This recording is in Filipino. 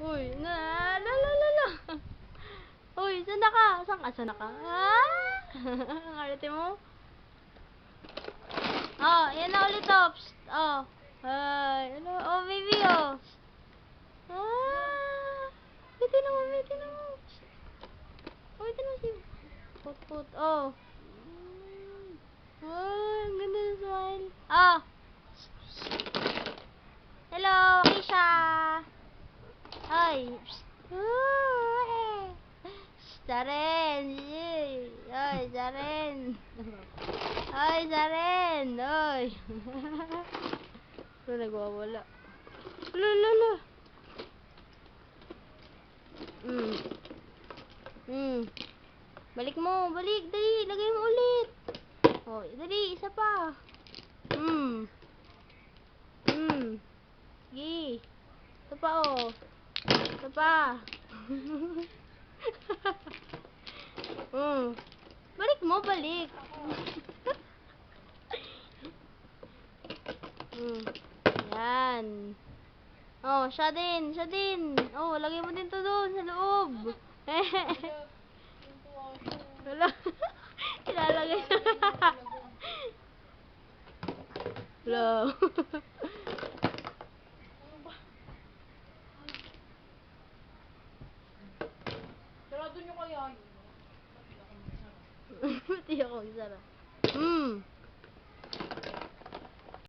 Uy, la la la la la. Uy, sana ka? Sana ka? Ah! Ang arte mo. Oh, yan na ulit, oh. Psst. Oh. Ay, ano? Oh, baby, oh. Ah! Bitin mo, bitin mo. Oh, bitin mo siya. Put. Oh. Oh, ang ganda ng smile. Oh. Hello, Keisha. Ay. Psst. Zaren. Ay, Zaren. Ay, Zaren. Ay. Ano nagwawala? Lala. Balik mo, balik. Dali, lagay mo ulit. Oh, dali, isa pa. Sige. Ito pa, oh. Ito pa. Balik mo, balik. Yan. Oh, siya din. Oh, lagay mo din to doon sa loob. Wala. Ilalagay. Hello. Sarado nyo kaya yun. Pati ako magsara.